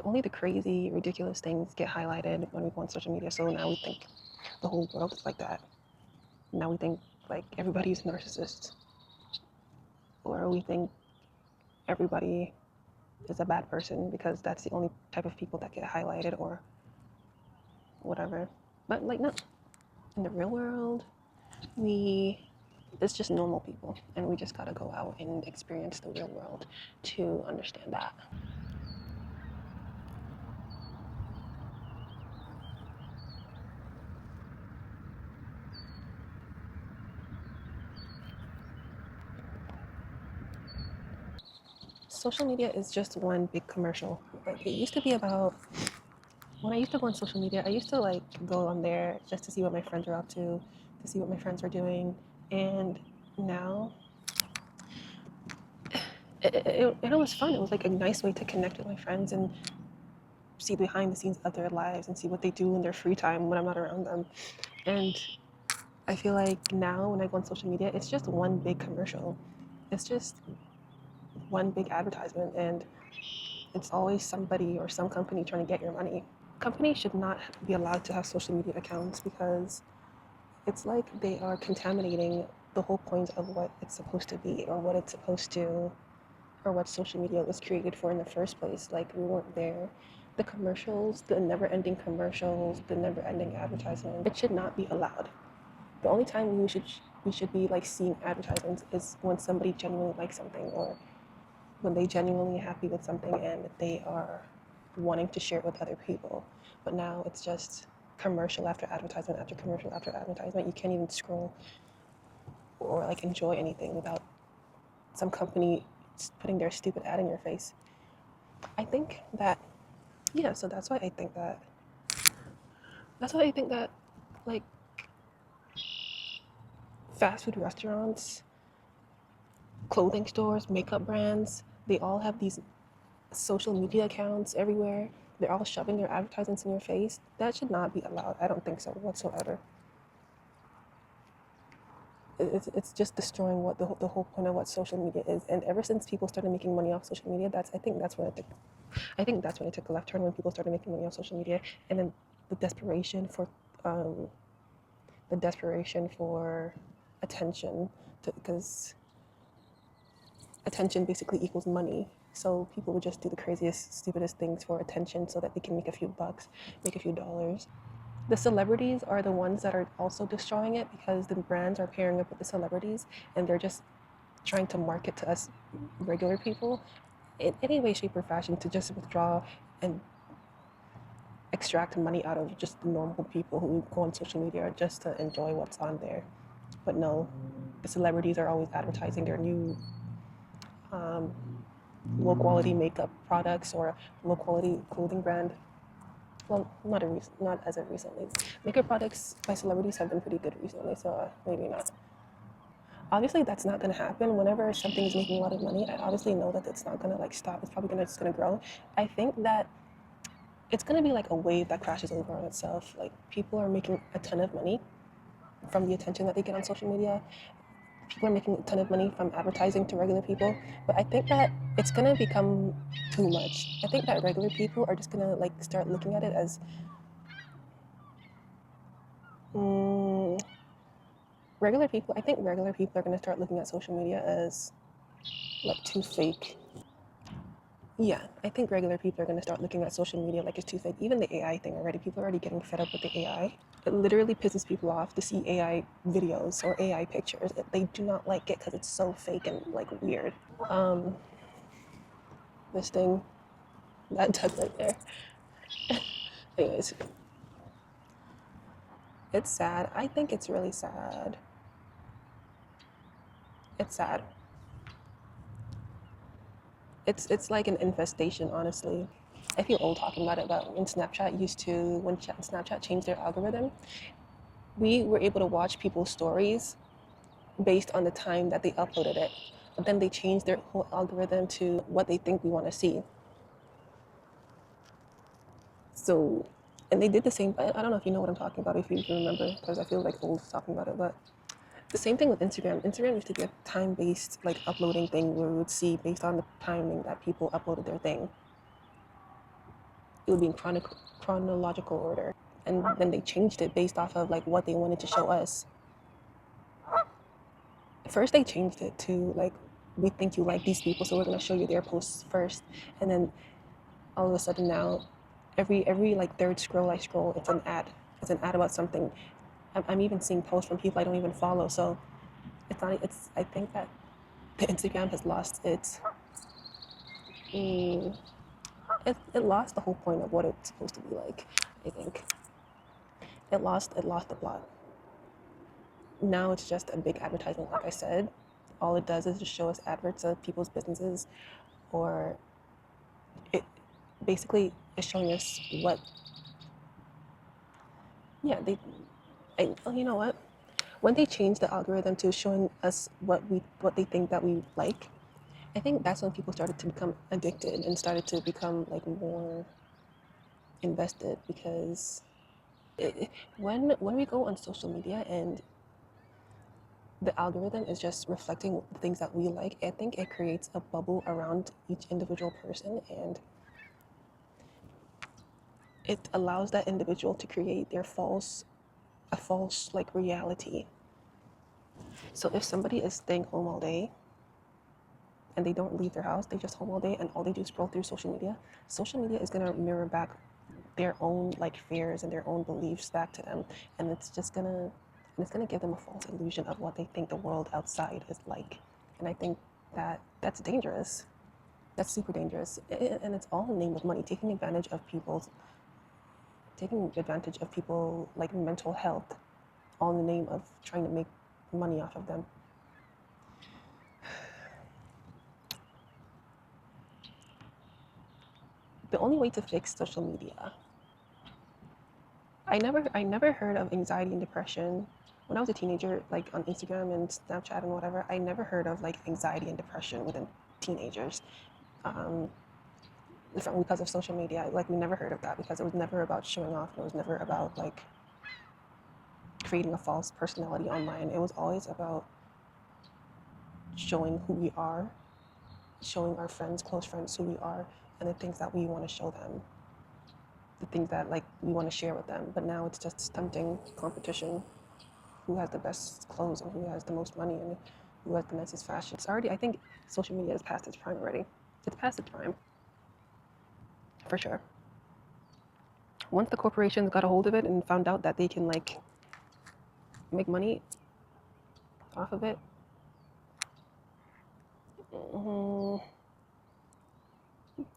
only the crazy, ridiculous things get highlighted when we go on social media. So now we think the whole world is like that. Now we think like everybody's narcissists, or we think everybody is a bad person because that's the only type of people that get highlighted or whatever. But like, no, in the real world, it's just normal people, and we just gotta go out and experience the real world to understand that. Social media is just one big commercial. Like, it used to be about, when I used to go on social media, I used to like go on there just to see what my friends are up to see what my friends are doing. And now it was fun. It was like a nice way to connect with my friends and see behind the scenes of their lives and see what they do in their free time when I'm not around them. And I feel like now when I go on social media, it's just one big commercial. It's just one big advertisement, and it's always somebody or some company trying to get your money. Companies should not be allowed to have social media accounts because it's like they are contaminating the whole point of what it's supposed to be, or what it's supposed to, or what social media was created for in the first place. Like, we weren't there. The commercials, the never-ending commercials, the never-ending advertisement, it should not be allowed. The only time we should be like seeing advertisements is when somebody genuinely likes something, or when they genuinely happy with something and they are wanting to share it with other people. But now it's just commercial after advertisement after commercial after advertisement. You can't even scroll or like enjoy anything without some company putting their stupid ad in your face. I think that, yeah, so that's why I think that like fast food restaurants, clothing stores, makeup brands, they all have these social media accounts everywhere. They're all shoving their advertisements in your face. That should not be allowed. I don't think so whatsoever. It's just destroying what the whole point of what social media is. And ever since people started making money off social media, I think that's when it took a left turn, when people started making money off social media, and then the desperation for um, attention, because attention basically equals money. So people would just do the craziest, stupidest things for attention so that they can make a few bucks, make a few dollars. The celebrities are the ones that are also destroying it, because the brands are pairing up with the celebrities and they're just trying to market to us regular people in any way, shape, or fashion to just withdraw and extract money out of just the normal people who go on social media just to enjoy what's on there. But no, the celebrities are always advertising their new low quality makeup products or low quality clothing brand. Well, not as of recently. Makeup products by celebrities have been pretty good recently, so maybe not. Obviously, that's not going to happen. Whenever something is making a lot of money, I obviously know that it's not going to like stop. It's probably just going to grow. I think that it's going to be like a wave that crashes over on itself. Like, people are making a ton of money from the attention that they get on social media. People are making a ton of money from advertising to regular people, but I think that it's gonna become too much. I think that regular people are just gonna like start looking at it as regular people. I think regular people are gonna start looking at social media as like too fake. Yeah, I think regular people are going to start looking at social media like it's too fake. Even the AI thing already, people are already getting fed up with the AI. It literally pisses people off to see AI videos or AI pictures. They do not like it because it's so fake and like weird. This thing, that duck right there. Anyways, it's sad. I think it's really sad. It's sad. It's like an infestation, honestly. I feel old talking about it, but when Snapchat changed their algorithm, we were able to watch people's stories based on the time that they uploaded it. But then they changed their whole algorithm to what they think we want to see. So, and they did the same. I don't know if you know what I'm talking about, if you remember, because I feel like old talking about it, but the same thing with Instagram. Instagram used to be a time-based like uploading thing where we would see based on the timing that people uploaded their thing. it would be in chronological order, and then they changed it based off of like what they wanted to show us. First they changed it to like, we think you like these people, so we're going to show you their posts first, and then all of a sudden now every like third scroll I scroll, it's an ad. It's an ad about something. I'm even seeing posts from people I don't even follow. So it's not, it's, I think that the Instagram has lost its it lost the whole point of what it's supposed to be like. I think it lost the plot. Now it's just a big advertisement, like I said. All it does is just show us adverts of people's businesses, or it basically is showing us what, yeah, you know what? When they changed the algorithm to showing us what they think that we like, I think that's when people started to become addicted and started to become like more invested, because when we go on social media and the algorithm is just reflecting the things that we like, I think it creates a bubble around each individual person, and it allows that individual to create a false like reality. So if somebody is staying home all day and they don't leave their house, they just home all day and all they do is scroll through social media is gonna mirror back their own like fears and their own beliefs back to them, and it's gonna give them a false illusion of what they think the world outside is like. And I think that that's dangerous. That's super dangerous, and it's all in the name of money, taking advantage of people like mental health, all in the name of trying to make money off of them. The only way to fix social media, I never heard of anxiety and depression when I was a teenager, like on Instagram and Snapchat and whatever. I never heard of like anxiety and depression within teenagers, because of social media. Like we never heard of that, because it was never about showing off, and it was never about like creating a false personality online. It was always about showing who we are, showing our friends, close friends, who we are, and the things that we want to show them, the things that like we want to share with them. But now it's just stunting competition, who has the best clothes and who has the most money and who has the nicest fashion. It's already, I think social media is past its prime already. It's past its prime, for sure. Once the corporations got a hold of it and found out that they can like make money off of it,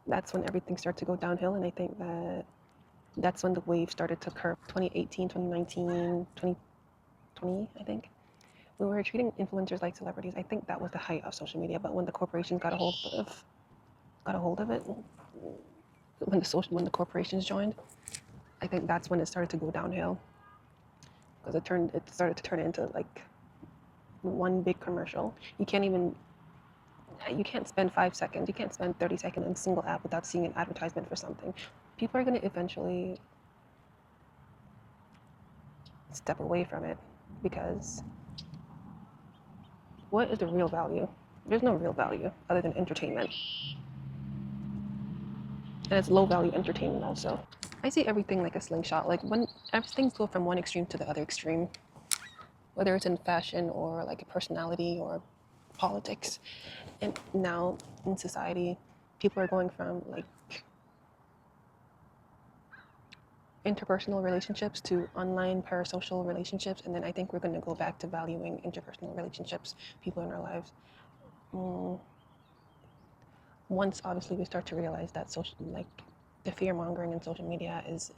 that's when everything started to go downhill. And I think that's when the wave started to curve. 2018, 2019, 2020, I think. We were treating influencers like celebrities. I think that was the height of social media. But when the corporations got a hold of it, when the corporations joined, I think that's when it started to go downhill, because it started to turn into like one big commercial. You can't spend 5 seconds, you can't spend 30 seconds in a single app without seeing an advertisement for something. People are going to eventually step away from it, because what is the real value? There's no real value other than entertainment. And it's low value entertainment also. I see everything like a slingshot. Like when things go from one extreme to the other extreme, whether it's in fashion or like a personality or politics. And now in society, people are going from like interpersonal relationships to online parasocial relationships, and then I think we're going to go back to valuing interpersonal relationships, people in our lives. Once obviously we start to realize that the fear mongering in social media is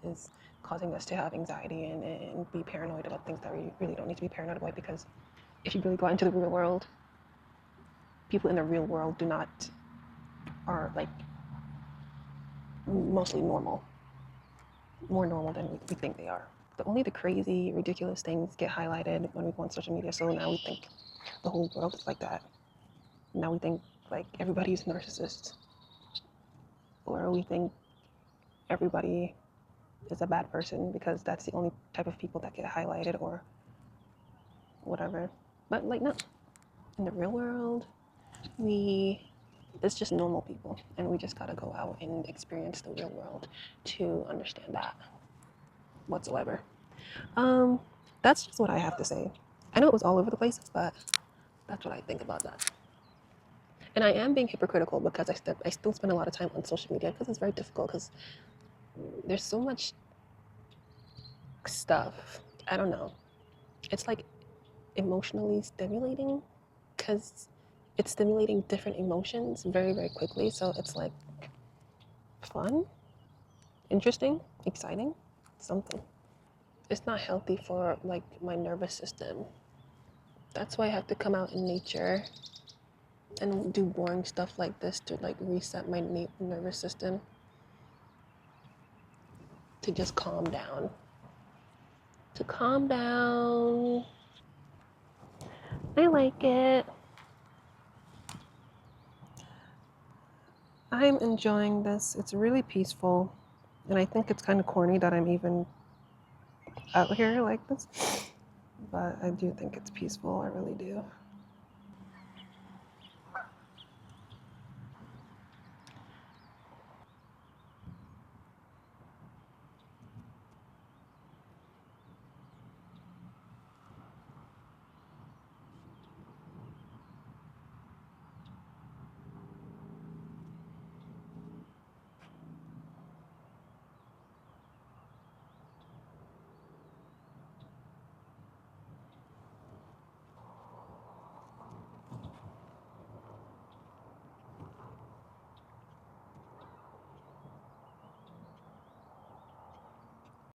causing us to have anxiety and be paranoid about things that we really don't need to be paranoid about, because if you really go into the real world, people in the real world are like mostly normal, more normal than we think they are. Only the crazy, ridiculous things get highlighted when we go on social media. So now we think the whole world is like that. Now we think like everybody's narcissists, or we think everybody is a bad person because that's the only type of people that get highlighted or whatever. But like, no, in the real world, we It's just normal people, and we just gotta go out and experience the real world to understand that whatsoever. That's just what I have to say. I know it was all over the place, but that's what I think about that. And I am being hypocritical because I still spend a lot of time on social media because it's very difficult because there's so much stuff. I don't know. It's like emotionally stimulating because it's stimulating different emotions very, very quickly. So it's like fun, interesting, exciting, something. It's not healthy for like my nervous system. That's why I have to come out in nature and do boring stuff like this to like reset my nervous system to just calm down. To calm down. I like it. I'm enjoying this. It's really peaceful. And I think it's kind of corny that I'm even out here like this. But I do think it's peaceful. I really do.